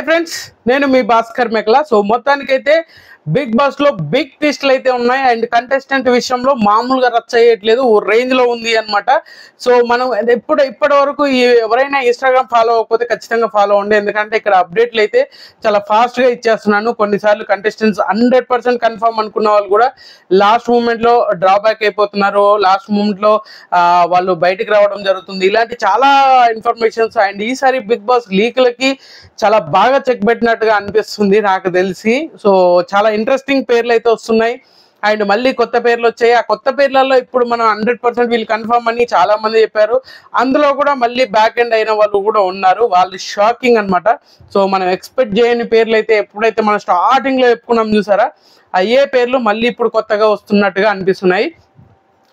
Friends, నేను మీ Bhaskar మెక్లా. So మొత్తానికైతే big boss లో బిగ్ ట్విస్ట్లు అయితే ఉన్నాయి అండ్ కంటెస్టెంట్ విషయంలో మామూలుగా రచ్చ అయ్యట్లేదు, ఓ రేంజ్ లో ఉంది అనమాట. సో మనం ఇప్పటి వరకు ఎవరైనా ఇన్స్టాగ్రామ్ ఫాలో అవ్వకపోతే ఖచ్చితంగా ఫాలో అవ్వండి, ఎందుకంటే ఇక్కడ అప్డేట్లు అయితే చాలా ఫాస్ట్ గా ఇచ్చేస్తున్నాను. కొన్నిసార్లు కంటెస్టెంట్స్ 100% కన్ఫర్మ్ అనుకున్న వాళ్ళు కూడా లాస్ట్ మూమెంట్ లో డ్రాబ్యాక్ అయిపోతున్నారు, లాస్ట్ మూమెంట్ లో వాళ్ళు బయటికి రావడం జరుగుతుంది. ఇలాంటి చాలా ఇన్ఫర్మేషన్స్ అండ్ ఈసారి బిగ్ బాస్ లీక్లకి చాలా బాగా చెక్ పెట్టినట్టుగా అనిపిస్తుంది నాకు తెలిసి. సో చాలా ఇంట్రెస్టింగ్ పేర్లు అయితే వస్తున్నాయి అండ్ మళ్ళీ కొత్త పేర్లు వచ్చాయి. ఆ కొత్త పేర్లలో ఇప్పుడు మనం 100% వీళ్ళు కన్ఫర్మ్ అని చాలా మంది చెప్పారు. అందులో కూడా మళ్ళీ బ్యాక్ ఎండ్ అయిన వాళ్ళు కూడా ఉన్నారు, వాళ్ళు షాకింగ్ అనమాట. సో మనం ఎక్స్పెక్ట్ చేయని పేర్లు అయితే ఎప్పుడైతే మనం స్టార్టింగ్ లో చెప్పుకున్నాం చూసారా, అయ్యే పేర్లు మళ్ళీ ఇప్పుడు కొత్తగా వస్తున్నట్టుగా అనిపిస్తున్నాయి.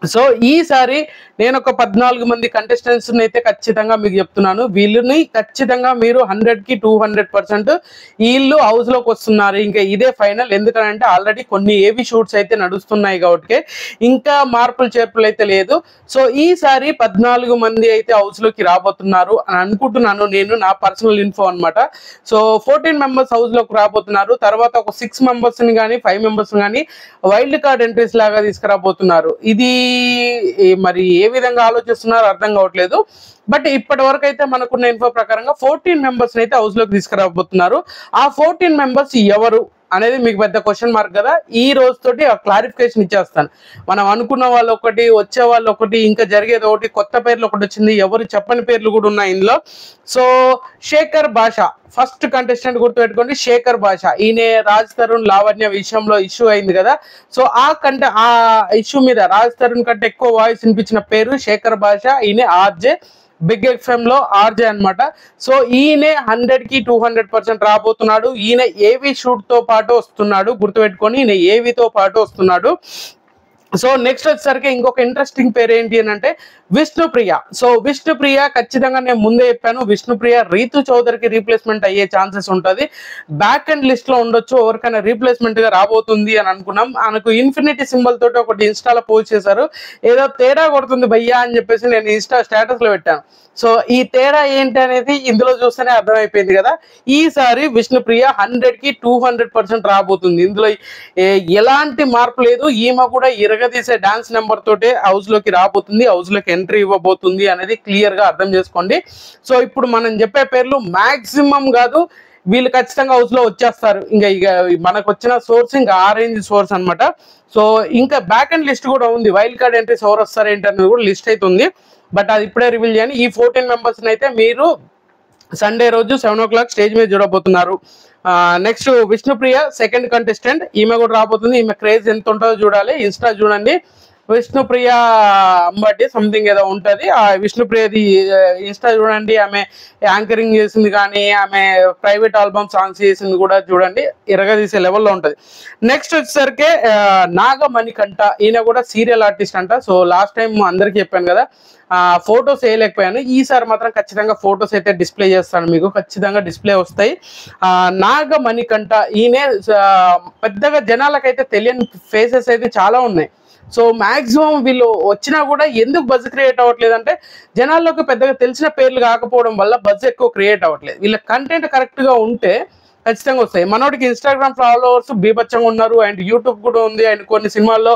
సో ఈసారి నేను ఒక 14 మంది కంటెస్టెంట్స్ అయితే ఖచ్చితంగా మీకు చెప్తున్నాను, వీళ్ళని ఖచ్చితంగా మీరు 100కి 200% వీళ్ళు హౌస్ లోకి వస్తున్నారు. ఇంకా ఇదే ఫైనల్, ఎందుకంటే ఆల్రెడీ కొన్ని ఏవి షూట్స్ అయితే నడుస్తున్నాయి కాబట్టి ఇంకా మార్పులు చేర్పులు అయితే లేదు. సో ఈసారి 14 మంది అయితే హౌస్ లోకి రాబోతున్నారు అని అనుకుంటున్నాను నేను, నా పర్సనల్ ఇన్ఫో అనమాట. సో 14 మెంబర్స్ హౌస్ లోకి రాబోతున్నారు. తర్వాత ఒక 6 మెంబర్స్ ని కానీ 5 మెంబర్స్ కానీ వైల్డ్ కార్డ్ ఎంట్రీస్ లాగా తీసుకురాబోతున్నారు. ఇది మరి ఏ విధంగా ఆలోచిస్తున్నారో అర్థం కావట్లేదు. బట్ ఇప్పటి వరకు అయితే మనకున్న ఇన్ఫో ప్రకారంగా 14 మెంబర్స్ అయితే హౌస్ లోకి తీసుకురాబోతున్నారు. ఆ 14 మెంబర్స్ ఎవరు అనేది మీకు పెద్ద క్వశ్చన్ మార్క్ కదా. ఈ రోజుతోటి ఆ క్లారిఫికేషన్ ఇచ్చేస్తాను. మనం అనుకున్న వాళ్ళు ఒకటి, వచ్చే వాళ్ళు ఒకటి, ఇంకా జరిగేది ఒకటి, కొత్త పేర్లు ఒకటి వచ్చింది, ఎవరు చెప్పని పేర్లు కూడా ఉన్నాయి ఇందులో. సో శేఖర్ భాష ఫస్ట్ కంటెస్టెంట్, గుర్తుపెట్టుకోండి, శేఖర్ భాష. ఈయన రాజ్ తరుణ్ లావణ్య విషయంలో ఇష్యూ అయింది కదా. సో ఆ ఇష్యూ మీద రాజ్ తరుణ్ కంటే ఎక్కువ వాయిస్ వినిపించిన పేరు శేఖర్ భాష. ఈయన ఆర్జే, బిగ్ ఎఫ్ఎం లో ఆర్జే అనమాట. సో ఈయనే 100కి 200% రాబోతున్నాడు. ఈయన ఏవి షూట్ తో పాటు వస్తున్నాడు, గుర్తుపెట్టుకొని ఈయన ఏవితో పాటు వస్తున్నాడు. సో నెక్స్ట్ వచ్చేసరికి ఇంకొక ఇంట్రెస్టింగ్ పేరు ఏంటి అని అంటే విష్ణుప్రియ. సో విష్ణుప్రియ ఖచ్చితంగా నేను ముందే చెప్పాను, విష్ణుప్రియ రీతు చౌదరికి రీప్లేస్మెంట్ అయ్యే ఛాన్సెస్ ఉంటుంది. బ్యాక్ అండ్ లిస్ట్ లో ఉండొచ్చు, ఎవరికైనా రీప్లేస్మెంట్ గా రాబోతుంది అని అనుకున్నాం. మనకు ఇన్ఫినిటీ సింబల్ తోటి ఒకటి ఇన్స్టాలో పోస్ట్ చేశారు, ఏదో తేడా కొడుతుంది భయ్యా అని చెప్పేసి నేను ఇన్స్టా స్టేటస్ లో పెట్టాను. సో ఈ తేడా ఏంటి అనేది ఇందులో చూస్తేనే అర్థమైపోయింది కదా. ఈసారి విష్ణుప్రియ 100కి 200% రాబోతుంది. ఇందులో ఎలాంటి మార్పు లేదు. ఈమె కూడా ఇరగదీసే డాన్స్ నెంబర్ తోటే హౌస్ లోకి రాబోతుంది, హౌస్ లోకి ఎంట్రీ ఇవ్వబోతుంది అనేది క్లియర్ గా అర్థం చేసుకోండి. సో ఇప్పుడు మనం చెప్పే పేర్లు మాక్సిమం కాదు, వీళ్ళు ఖచ్చితంగా హౌస్ లో వచ్చేస్తారు. ఇంకా మనకు వచ్చిన సోర్స్ ఇంకా ఆ రేంజ్ సోర్స్ అనమాట. సో ఇంకా బ్యాక్ అండ్ లిస్ట్ కూడా ఉంది, వైల్డ్ కార్డ్ ఎంట్రీస్ ఎవరు వస్తారు ఏంటి అనేది కూడా లిస్ట్ అయితే ఉంది. బట్ అది ఇప్పుడే రివీల్ చేయని. ఈ 14 మెంబర్స్ అయితే మీరు సండే రోజు 7 o'clock స్టేజ్ మీద చూడబోతున్నారు. నెక్స్ట్ విష్ణుప్రియ సెకండ్ కంటెస్టెంట్, ఈమె కూడా రాబోతుంది. ఈమె క్రేజ్ ఎంత ఉంటుందో చూడాలి, ఇన్స్టా చూడండి. విష్ణుప్రియ అంబటి సంథింగ్ ఏదో ఉంటుంది, ఆ విష్ణుప్రియది ఇన్స్టా చూడండి. ఆమె యాంకరింగ్ చేసింది కానీ ఆమె ప్రైవేట్ ఆల్బమ్ సాంగ్స్ చేసింది కూడా చూడండి, ఇరగదీసే లెవెల్లో ఉంటుంది. నెక్స్ట్ వచ్చేసరికి నాగమణికంఠ, ఈయన కూడా సీరియల్ ఆర్టిస్ట్ అంట. సో లాస్ట్ టైం అందరికీ చెప్పాను కదా, ఫొటోస్ వేయలేకపోయాను. ఈసారి మాత్రం ఖచ్చితంగా ఫొటోస్ అయితే డిస్ప్లే చేస్తాను, మీకు ఖచ్చితంగా డిస్ప్లే వస్తాయి. నాగమణికంఠ ఈయనే పెద్దగా జనాలకైతే తెలియని ఫేసెస్ అయితే చాలా ఉన్నాయి. సో మాక్సిమం వీళ్ళు వచ్చినా కూడా ఎందుకు బజ్ క్రియేట్ అవ్వట్లేదు అంటే జనాల్లోకి పెద్దగా తెలిసిన పేర్లు కాకపోవడం వల్ల బజ్ ఎక్కువ క్రియేట్ అవ్వట్లేదు. వీళ్ళ కంటెంట్ కరెక్ట్ గా ఉంటే ఖచ్చితంగా వస్తాయి. మనోడికి ఇన్స్టాగ్రామ్ ఫాలోవర్స్ బీభత్సంగా ఉన్నారు అండ్ యూట్యూబ్ కూడా ఉంది అండ్ కొన్ని సినిమాల్లో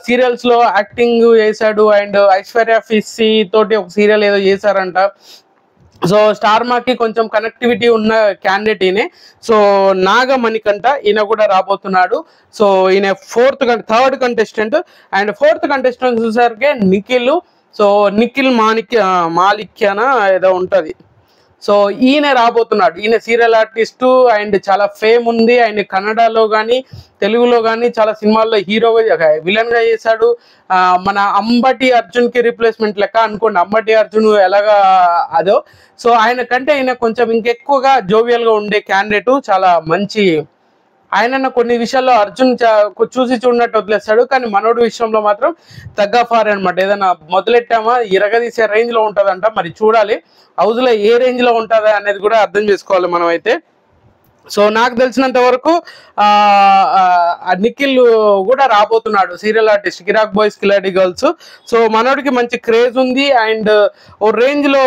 సీరియల్స్ లో యాక్టింగ్ చేశాడు అండ్ ఐశ్వర్య ఫిస్సి తోటి ఒక సీరియల్ ఏదో చేశారంట. సో స్టార్ మాకి కొంచెం కనెక్టివిటీ ఉన్న క్యాండిడేట్ ఈయనే. సో నాగమణికంఠ ఈయన కూడా రాబోతున్నాడు. సో ఈయన third contestant and fourth contestant చూసరికి నిఖిల్. సో నిఖిల్ మాలిక్యాన ఏదో ఉంటది. సో ఈయన రాబోతున్నాడు. ఈయన సీరియల్ ఆర్టిస్టు అండ్ చాలా ఫేమ్ ఉంది. ఆయన కన్నడలో కానీ తెలుగులో కానీ చాలా సినిమాల్లో హీరోగా విలన్ గా చేశాడు. మన అంబటి అర్జున్ కి రీప్లేస్మెంట్ లెక్క అనుకోండి, అంబటి అర్జున్ ఎలాగా అదో. సో ఆయన కంటే ఈయన కొంచెం ఇంకెక్కువగా జోవియల్ గా ఉండే క్యాండిడేట్, చాలా మంచి. ఆయన కొన్ని విషయాల్లో అర్జున్ చూసి చూడనట్టు వదిలేస్తాడు, కానీ మనోడి విషయంలో మాత్రం తగ్గఫార్ అనమాట. ఏదైనా మొదలెట్టామా ఇరగదీసే రేంజ్ లో ఉంటదంట. మరి చూడాలి హౌస్ లో ఏ రేంజ్ లో ఉంటుందా అనేది కూడా అర్థం చేసుకోవాలి మనం అయితే. సో నాకు తెలిసినంత వరకు నిఖిల్ కూడా రాబోతున్నాడు serial artist Kirrak Boys Khiladi Girls. So మనోడికి మంచి క్రేజ్ ఉంది అండ్ ఓ రేంజ్ లో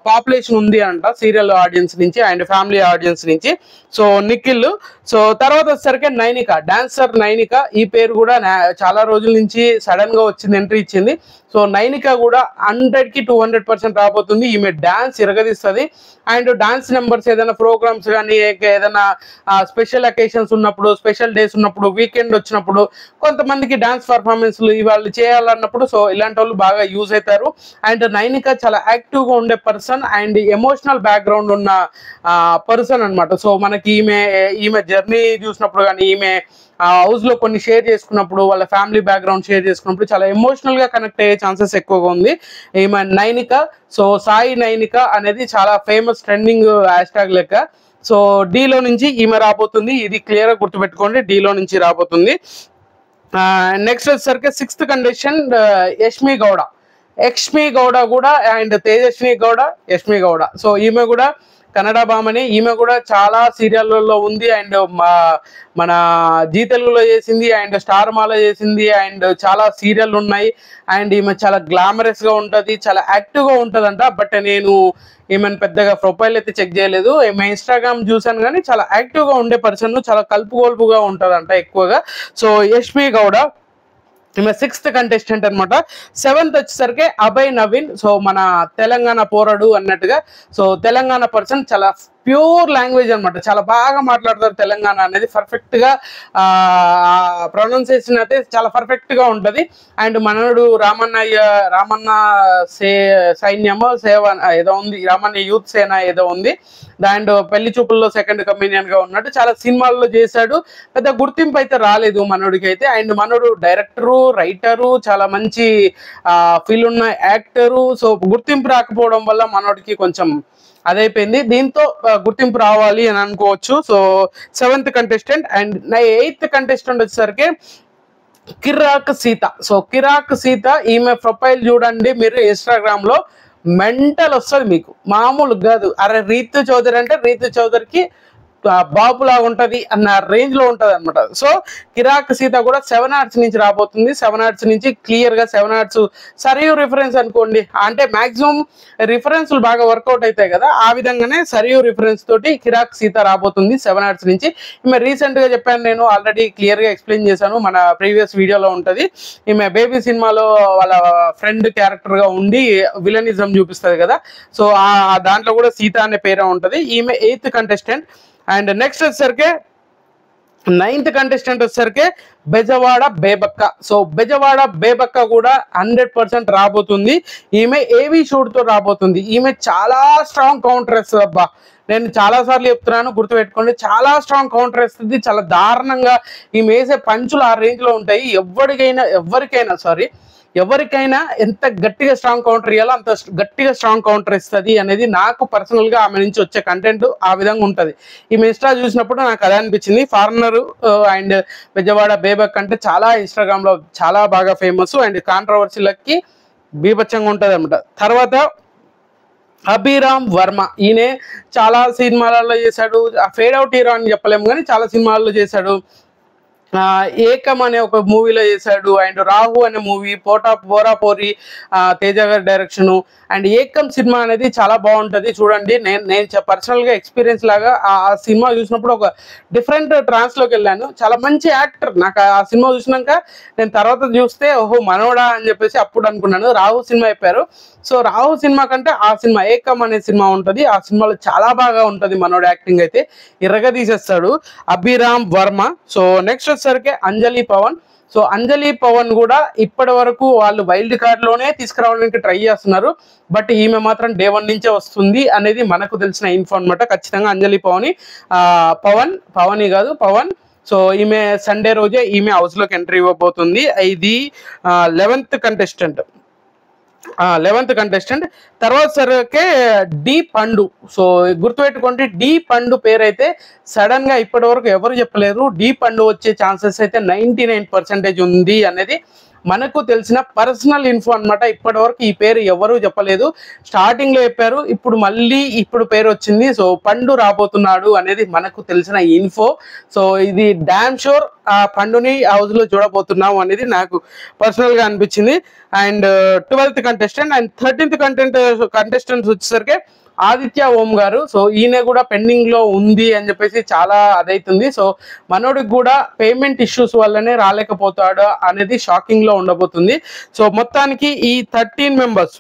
పాపులేషన్ ఉంది అంట సీరియల్ ఆడియన్స్ నుంచి అండ్ ఫ్యామిలీ ఆడియన్స్ నుంచి. సో నిఖిల్. సో తర్వాత వచ్చేసరికి నైనిక, డాన్సర్ నైనిక. ఈ పేరు కూడా చాలా రోజుల నుంచి సడన్ గా వచ్చింది, ఎంట్రీ ఇచ్చింది. సో నైనిక కూడా 100కి 200% రాబోతుంది. ఈమె డాన్స్ ఇరగదీస్తుంది అండ్ డాన్స్ నెంబర్స్ ఏదైనా ప్రోగ్రామ్స్ కానీ ఏదైనా స్పెషల్ అకేషన్స్ ఉన్నప్పుడు, స్పెషల్ డేస్ ఉన్నప్పుడు, వీకెండ్ వచ్చినప్పుడు కొంతమందికి డాన్స్ పర్ఫార్మెన్స్లు ఇవాళ చేయాలన్నప్పుడు సో ఇలాంటి వాళ్ళు బాగా యూజ్ అవుతారు. అండ్ నైనిక చాలా యాక్టివ్ గా ఉండే పర్సన్ అండ్ ఎమోషనల్ బ్యాక్గ్రౌండ్ ఉన్న పర్సన్ అనమాట. సో మనకి ఈమె జర్నీ చూసినప్పుడు కానీ ఈమె హౌస్ లో కొన్ని షేర్ చేసుకున్నప్పుడు వాళ్ళ ఫ్యామిలీ బ్యాక్గ్రౌండ్ షేర్ చేసుకున్నప్పుడు చాలా ఎమోషనల్ గా కనెక్ట్ అయ్యే ఛాన్సెస్ ఎక్కువగా ఉంది ఈమె నైనిక. సో సాయి నైనిక అనేది చాలా ఫేమస్ ట్రెండింగ్ హ్యాష్ ట్యాగ్ లెక్క. సో డీలో నుంచి ఈమె రాబోతుంది, ఇది క్లియర్ గా గుర్తుపెట్టుకోండి, డీలో నుంచి రాబోతుంది. నెక్స్ట్ వచ్చేసరికి 6th కంటెస్టెంట్ యష్మి గౌడ. యష్మి గౌడ కూడా అండ్ తేజస్విని గౌడ, యష్మి గౌడ. సో ఈమె కూడా కన్నడ భామని. ఈమె కూడా చాలా సీరియల్లో ఉంది అండ్ మన జీ తెలుగులో చేసింది అండ్ స్టార్ మాలో చేసింది అండ్ చాలా సీరియల్ ఉన్నాయి. అండ్ ఈమె చాలా గ్లామరస్ గా ఉంటది, చాలా యాక్టివ్ గా ఉంటదంట. బట్ నేను ఈమెను పెద్దగా ప్రొఫైల్ అయితే చెక్ చేయలేదు, ఈమె ఇన్స్టాగ్రామ్ చూసాను కానీ చాలా యాక్టివ్ గా ఉండే పర్సన్, చాలా కలుపుగోల్పుగా ఉంటదంట ఎక్కువగా. సో యష్మి గౌడ ఈమె 6th కంటెస్టెంట్ అనమాట. 7th వచ్చేసరికి అభయ్ నవీన్. సో మన తెలంగాణ పోరాడు అన్నట్టుగా. సో తెలంగాణ పర్సన్, చాలా ప్యూర్ లాంగ్వేజ్ అనమాట, చాలా బాగా మాట్లాడతారు తెలంగాణ అనేది. పర్ఫెక్ట్ గా ప్రొనౌన్సియేషన్ అయితే చాలా పర్ఫెక్ట్ గా ఉంటది. అండ్ మనోడు రామన్న సైన్యమో సేవ ఏదో ఉంది, రామన్న యూత్ సేన ఏదో ఉంది, దాంట్లో పెళ్లి చూపుల్లో సెకండ్ కమీడియన్ గా ఉన్నట్టు చాలా సినిమాల్లో చేశాడు. పెద్ద గుర్తింపు అయితే రాలేదు మనోడికి అయితే. అండ్ మనోడు డైరెక్టరు, రైటరు, చాలా మంచి ఫీల్ ఉన్న యాక్టరు. సో గుర్తింపు రాకపోవడం వల్ల మనోడికి కొంచెం అదైపోయింది. దీంతో గుర్తింపు రావాలి అని అనుకోవచ్చు. So 7th contestant. And 8th contestant వచ్చేసరికి కిరాక్ సీత. సో కిరాక్ సీత ఈమె ప్రొఫైల్ చూడండి మీరు ఇన్స్టాగ్రామ్ లో, మెంటల్ వస్తుంది మీకు, మామూలు కాదు. అరే రీతు చౌదరి అంటే రీతు చౌదరికి బాబులా ఉంటది అన్న రేంజ్ లో ఉంటది అనమాట. సో కిరాక్ సీత కూడా 7 ఆర్ట్స్ నుంచి రాబోతుంది. 7 ఆర్ట్స్ నుంచి క్లియర్ గా 7 ఆర్ట్స్ సరియు రిఫరెన్స్ అనుకోండి, అంటే మాక్సిమం రిఫరెన్స్లు బాగా వర్కౌట్ అవుతాయి కదా, ఆ విధంగానే సరియు రిఫరెన్స్ తోటి కిరాక్ సీత రాబోతుంది 7 ఆర్ట్స్ నుంచి. ఈమె రీసెంట్ గా చెప్పాను, నేను ఆల్రెడీ క్లియర్ గా ఎక్స్ప్లెయిన్ చేశాను, మన ప్రీవియస్ వీడియోలో ఉంటది. ఈమె బేబీ సినిమాలో వాళ్ళ ఫ్రెండ్ క్యారెక్టర్ గా ఉండి విలనిజం చూపిస్తుంది కదా, సో ఆ దాంట్లో కూడా సీత అనే పేరే ఉంటది. ఈమె 8th కంటెస్టెంట్. అండ్ నెక్స్ట్ వచ్చేసరికి 9th కంటెస్టెంట్ వచ్చేసరికి బెజవాడ బేబక్క. సో బెజవాడ బేబక్క కూడా 100% రాబోతుంది. ఈమె ఏవి షూట్ తో రాబోతుంది. ఈమె చాలా స్ట్రాంగ్ కౌంటర్ వేస్తుంది. అబ్బా నేను చాలా సార్లు చెప్తున్నాను, గుర్తుపెట్టుకోండి, చాలా స్ట్రాంగ్ కౌంటర్ వేస్తుంది, చాలా దారుణంగా. ఈమె వేసే పంచులు ఆ రేంజ్ లో ఉంటాయి. ఎవరికైనా ఎంత గట్టిగా స్ట్రాంగ్ కౌంటర్ ఇవ్వాలో అంత గట్టిగా స్ట్రాంగ్ కౌంటర్ ఇస్తుంది అనేది నాకు పర్సనల్ గా ఆమె నుంచి వచ్చే కంటెంట్ ఆ విధంగా ఉంటది. ఈ ఇన్స్టా చూసినప్పుడు నాకు అదే అనిపించింది. ఫారినర్ అండ్ బెజవాడ బేబక్ అంటే చాలా ఇన్స్టాగ్రామ్ లో చాలా బాగా ఫేమస్ అండ్ కాంట్రవర్సీలకి బీభత్సంగా ఉంటది అనమాట. తర్వాత అభిరామ్ వర్మ. ఈయన చాలా సినిమాలలో చేశాడు, ఫేడ్ అవుట్ హీరో అని చెప్పలేము కానీ చాలా సినిమాల్లో చేశాడు. ఏకం అనే ఒక మూవీలో చేశాడు అండ్ రాహు అనే మూవీ, పోరాపోరి తేజ గారి డైరెక్షన్. అండ్ ఏకం సినిమా అనేది చాలా బాగుంటది చూడండి. నేను పర్సనల్ గా ఎక్స్పీరియన్స్ లాగా ఆ సినిమా చూసినప్పుడు ఒక డిఫరెంట్ ట్రాన్స్ లోకి వెళ్ళాను. చాలా మంచి యాక్టర్. నాకు ఆ సినిమా చూసినాక నేను తర్వాత చూస్తే ఓహో మనోడా అని చెప్పేసి అప్పుడు అనుకున్నాను. రాహు సినిమా అయిపోయారు. సో రాహు సినిమా కంటే ఆ సినిమా ఏకం అనే సినిమా ఉంటది, ఆ సినిమాలో చాలా బాగా ఉంటది. మనోడు యాక్టింగ్ అయితే ఇరగ తీసేస్తాడు. అభిరామ్ వర్మ. సో నెక్స్ట్ వచ్చేసరికి అంజలి పవన్. సో అంజలి పవన్ కూడా ఇప్పటి వరకు వాళ్ళు వైల్డ్ కార్డ్ లోనే తీసుకురావడానికి ట్రై చేస్తున్నారు. బట్ ఈమె మాత్రం డే 1 నుంచే వస్తుంది అనేది మనకు తెలిసిన ఇన్ఫో అనమాట. ఖచ్చితంగా అంజలి పవన్. సో ఈమె సండే రోజే ఈమె హౌస్ లోకి ఎంట్రీ ఇవ్వబోతుంది. ఇది 11th కంటెస్టెంట్. తర్వాత సరికే డి పండు. సో గుర్తుపెట్టుకోండి, డి పండు పేరు అయితే సడన్ గా ఇప్పటి వరకు ఎవరు చెప్పలేరు. డి పండు వచ్చే ఛాన్సెస్ అయితే 99% ఉంది అనేది మనకు తెలిసిన పర్సనల్ ఇన్ఫో అన్నమాట. ఇప్పటి వరకు ఈ పేరు ఎవరు చెప్పలేదు, స్టార్టింగ్ లో చెప్పారు, ఇప్పుడు పేరు వచ్చింది. సో పండు రాబోతున్నాడు అనేది మనకు తెలిసిన ఇన్ఫో. సో ఇది డామ్ షూర్ ఆ పండుని హౌస్ లో చూడబోతున్నాం అనేది నాకు పర్సనల్ గా అనిపించింది. And 12th contestant and 13th contestants వచ్చేసరికి ఆదిత్య ఓం గారు. సో ఈయన కూడా పెండింగ్ లో ఉంది అని చెప్పేసి చాలా అదైతుంది. సో మనోడికి కూడా పేమెంట్ ఇష్యూస్ వల్లనే రాలేకపోతాడు అనేది షాకింగ్ లో ఉండబోతుంది. సో మొత్తానికి ఈ 13 మెంబర్స్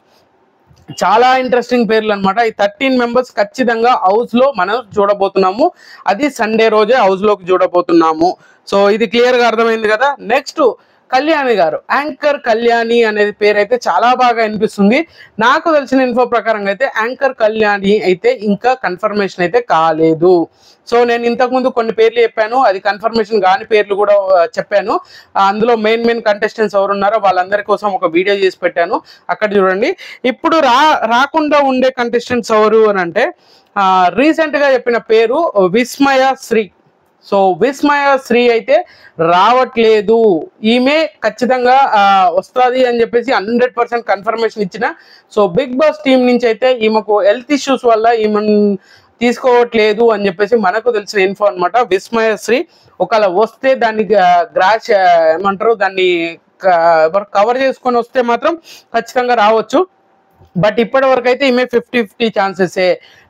చాలా ఇంట్రెస్టింగ్ పేర్లు అనమాట. ఈ 13 మెంబర్స్ ఖచ్చితంగా హౌస్ లో మనం చూడబోతున్నాము. అది సండే రోజే హౌస్ లోకి చూడబోతున్నాము. సో ఇది క్లియర్ గా అర్థమైంది కదా. నెక్స్ట్ కళ్యాణి గారు, యాంకర్ కళ్యాణి అనేది పేరు అయితే చాలా బాగా అనిపిస్తుంది. నాకు తెలిసిన ఇన్ఫో ప్రకారం అయితే యాంకర్ కళ్యాణి అయితే ఇంకా కన్ఫర్మేషన్ అయితే కాలేదు. సో నేను ఇంతకుముందు కొన్ని పేర్లు చెప్పాను, అది కన్ఫర్మేషన్ కాని పేర్లు కూడా చెప్పాను. అందులో మెయిన్ కంటెస్టెంట్స్ ఎవరు ఉన్నారో వాళ్ళందరి కోసం ఒక వీడియో చేసి పెట్టాను, అక్కడ చూడండి. ఇప్పుడు రాకుండా ఉండే కంటెస్టెంట్స్ ఎవరు అని అంటే రీసెంట్ గా చెప్పిన పేరు విస్మయ శ్రీ. సో విస్మయ శ్రీ అయితే రావట్లేదు. ఈమె ఖచ్చితంగా వస్తుంది అని చెప్పేసి 100% కన్ఫర్మేషన్ ఇచ్చిన. సో బిగ్ బాస్ టీం నుంచి అయితే ఈమెకు హెల్త్ ఇష్యూస్ వల్ల ఈమెను తీసుకోవట్లేదు అని చెప్పేసి మనకు తెలిసిన ఇన్ఫో అనమాట. విస్మయ శ్రీ ఒకవేళ వస్తే దాన్ని దాన్ని కవర్ చేసుకొని వస్తే మాత్రం ఖచ్చితంగా రావచ్చు. బట్ ఇప్పటి వరకు అయితే ఈమె 50-50 ఛాన్సెస్.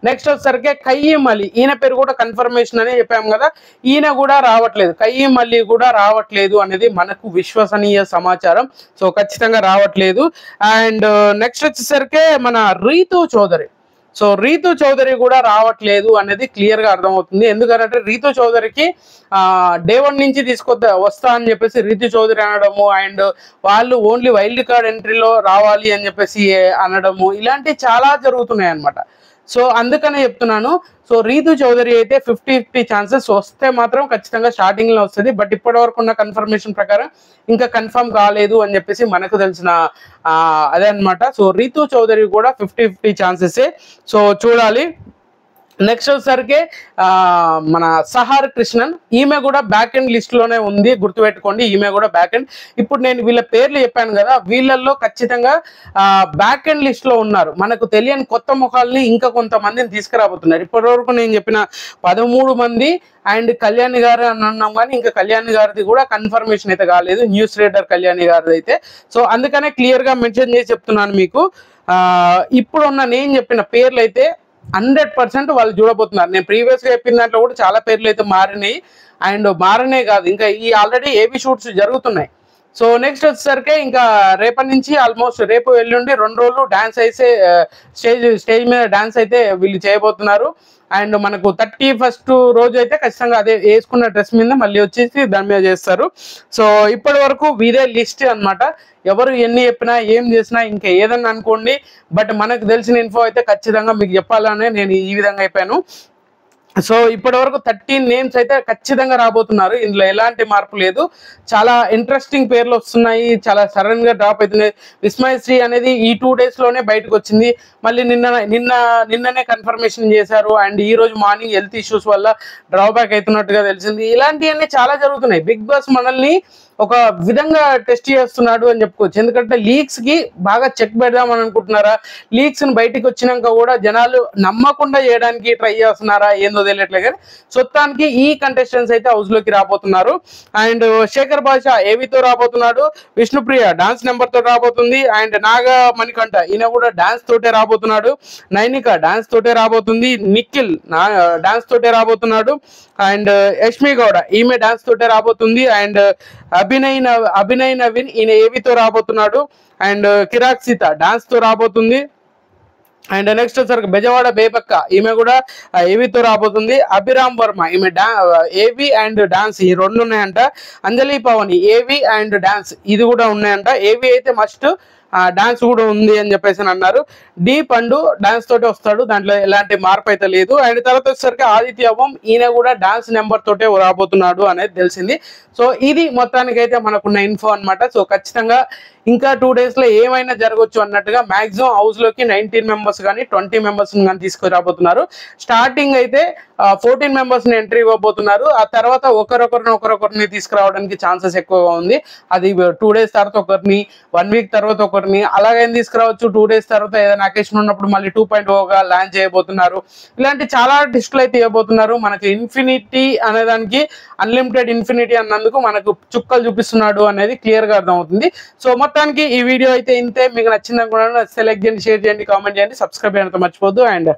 నెక్స్ట్ వచ్చేసరికి కయ్యం అలీ, ఈయన పేరు కూడా కన్ఫర్మేషన్ అని చెప్పాము కదా, ఈయన కూడా రావట్లేదు. కయ్యం అలీ కూడా రావట్లేదు అనేది మనకు విశ్వసనీయ సమాచారం. సో ఖచ్చితంగా రావట్లేదు. అండ్ నెక్స్ట్ వచ్చేసరికి మన రీతు చౌదరి. సో రీతు చౌదరి కూడా రావట్లేదు అనేది క్లియర్ గా అర్థమవుతుంది. ఎందుకంటే రీతు చౌదరికి డే 1 నుంచి వస్తా అని చెప్పేసి రీతు చౌదరి అనడము, అండ్ వాళ్ళు ఓన్లీ వైల్డ్ కార్డ్ ఎంట్రీలో రావాలి అని చెప్పేసి అనడము, ఇలాంటివి చాలా జరుగుతున్నాయి అన్నమాట. సో అందుకనే చెప్తున్నాను. సో రీతు చౌదరి అయితే 50-50 ఛాన్సెస్, వస్తే మాత్రం ఖచ్చితంగా స్టార్టింగ్ లో వస్తుంది. బట్ ఇప్పటి వరకు ఉన్న కన్ఫర్మేషన్ ప్రకారం ఇంకా కన్ఫర్మ్ కాలేదు అని చెప్పేసి మనకు తెలిసిన అదే అనమాట. సో రీతు చౌదరి కూడా 50-50 ఛాన్సెస్. సో చూడాలి. నెక్స్ట్ వచ్చేసరికి మన సహార్ కృష్ణన్, ఈమె కూడా బ్యాక్ ఎండ్ లిస్ట్ లోనే ఉంది, గుర్తుపెట్టుకోండి. ఈమె కూడా బ్యాక్ ఎండ్. ఇప్పుడు నేను వీళ్ళ పేర్లు చెప్పాను కదా, వీళ్ళల్లో ఖచ్చితంగా బ్యాక్ ఎండ్ లిస్ట్ లో ఉన్నారు. మనకు తెలియని కొత్త ముఖాలని ఇంకా కొంతమందిని తీసుకురాబోతున్నారు. ఇప్పటి వరకు నేను చెప్పిన 13 మంది అండ్ కళ్యాణి గారు అని అన్నాం, కానీ ఇంకా కళ్యాణి గారిది కూడా కన్ఫర్మేషన్ అయితే కాలేదు, న్యూస్ రీడర్ కళ్యాణి గారిది అయితే. సో అందుకనే క్లియర్ గా మెన్షన్ చేసి చెప్తున్నాను మీకు. ఇప్పుడున్న నేను చెప్పిన పేర్లు అయితే 100% వాళ్ళు చూడబోతున్నారు. నేను ప్రీవియస్ గా చెప్పిన దాంట్లో కూడా చాలా పేర్లు అయితే మారినాయి. అండ్ మారనే కాదు, ఇంకా ఈ ఆల్రెడీ ఏబీ షూట్స్ జరుగుతున్నాయి. సో నెక్స్ట్ వచ్చేసరికి ఇంకా రేపటి నుంచి ఆల్మోస్ట్ రేపు ఎల్లుండి 2 రోజులు డాన్స్ అయితే స్టేజ్ మీద డాన్స్ అయితే వీళ్ళు చేయబోతున్నారు. అండ్ మనకు 31st రోజు అయితే ఖచ్చితంగా అదే వేసుకున్న డ్రెస్ మీద మళ్ళీ వచ్చేసి దాని మీద చేస్తారు. సో ఇప్పటి వరకు ఇదే లిస్ట్ అన్నమాట. ఎవరు ఎన్ని చెప్పినా ఏం చేసినా ఇంకా ఏదన్నా అనుకోండి, బట్ మనకు తెలిసిన ఇన్ఫో అయితే ఖచ్చితంగా మీకు చెప్పాలనే నేను ఈ విధంగా చెప్పాను. సో ఇప్పటి వరకు 13 నేమ్స్ అయితే ఖచ్చితంగా రాబోతున్నారు. ఇందులో ఎలాంటి మార్పు లేదు. చాలా ఇంట్రెస్టింగ్ పేర్లు వస్తున్నాయి, చాలా సడన్ గా డ్రాప్ అవుతున్నాయి. విస్మయ శ్రీ అనేది ఈ 2 days లోనే బయటకు వచ్చింది. మళ్ళీ నిన్ననే కన్ఫర్మేషన్ చేశారు. అండ్ ఈ రోజు మార్నింగ్ హెల్త్ ఇష్యూస్ వల్ల డ్రాబ్యాక్ అవుతున్నట్టుగా తెలిసింది. ఇలాంటివన్నీ చాలా జరుగుతున్నాయి. బిగ్ బాస్ మనల్ని ఒక విధంగా టెస్ట్ చేస్తున్నాడు అని చెప్పుకోవచ్చు. ఎందుకంటే లీక్స్ కి బాగా చెక్ పెడదామని అనుకుంటున్నారా, లీక్స్ ని బయటికి వచ్చినాక కూడా జనాలు నమ్మకుండా చేయడానికి ట్రై చేస్తున్నారా ఏందో తెలియట్లేదు. కానీ మొత్తానికి ఈ కంటెస్టెంట్స్ అయితే హౌస్ లోకి రాబోతున్నారు. అండ్ శేఖర్ భాష ఏవితో రాబోతున్నాడు, విష్ణుప్రియ డాన్స్ నెంబర్ తో రాబోతుంది, అండ్ నాగా మణికంఠ ఈయన కూడా డాన్స్ తోటే రాబోతున్నాడు, నైనిక డాన్స్ తోటే రాబోతుంది, నిఖిల్ డాన్స్ తోటే రాబోతున్నాడు, అండ్ యష్మి గౌడ ఈమె డాన్స్ తోటే రాబోతుంది, అండ్ అభినయ్ నవీన్ ఈయన ఏవితో రాబోతున్నాడు, అండ్ కిరాక్ సీత డాన్స్ తో రాబోతుంది, అండ్ నెక్స్ట్ వచ్చరికి బెజవాడ బేబక్క ఈమె కూడా ఏవితో రాబోతుంది, అభిరామ్ వర్మ ఈమె ఏవి అండ్ డాన్స్ ఈ 2 ఉన్నాయంట, అంజలి పవని ఏవి అండ్ డాన్స్ ఇది కూడా ఉన్నాయంట. ఏవి అయితే మస్ట్ డాన్స్ కూడా ఉంది అని చెప్పేసి అన్నారు. డి పండు డాన్స్ తోటే వస్తాడు, దాంట్లో ఎలాంటి మార్పు అయితే లేదు. అండ్ తర్వాత వచ్చేసరికి ఆదిత్య ఓం ఈయన కూడా డాన్స్ నెంబర్ తోటే రాబోతున్నాడు అనేది తెలిసింది. సో ఇది మొత్తానికి అయితే మనకున్న ఇన్ఫో అనమాట. సో ఖచ్చితంగా ఇంకా 2 days లో ఏమైనా జరగవచ్చు అన్నట్టుగా మాక్సిమం హౌస్ లోకి 19 మెంబర్స్ కానీ 20 మెంబర్స్ కానీ తీసుకురాబోతున్నారు. స్టార్టింగ్ అయితే 14 మెంబర్స్ ని ఎంట్రీ ఇవ్వబోతున్నారు. ఆ తర్వాత ఒకరొకరిని తీసుకురావడానికి ఛాన్సెస్ ఎక్కువగా ఉంది. అది 2 డేస్ తర్వాత ఒకరిని, 1 వీక్ తర్వాత ఒకరిని అలాగేం తీసుకురావచ్చు. 2 డేస్ తర్వాత ఏదైనా అకేషన్ ఉన్నప్పుడు మళ్ళీ 2.0గా లాంచ్ చేయబోతున్నారు. ఇలాంటి చాలా ట్విస్టులు అయితే ఇవ్వబోతున్నారు. మనకి ఇన్ఫినిటీ అనే దానికి అన్లిమిటెడ్ ఇన్ఫినిటీ అన్నందుకు మనకు చుక్కలు చూపిస్తున్నాడు అనేది క్లియర్ గా అర్థమవుతుంది. సో మొత్తానికి ఈ వీడియో అయితే ఇంతే. మీకు నచ్చింది అనుకున్నాను. నచ్చితే లైక్ చేయండి, షేర్ చేయండి, కామెంట్ చేయండి, సబ్స్క్రైబ్ చేయడం మర్చిపోద్దు. అండ్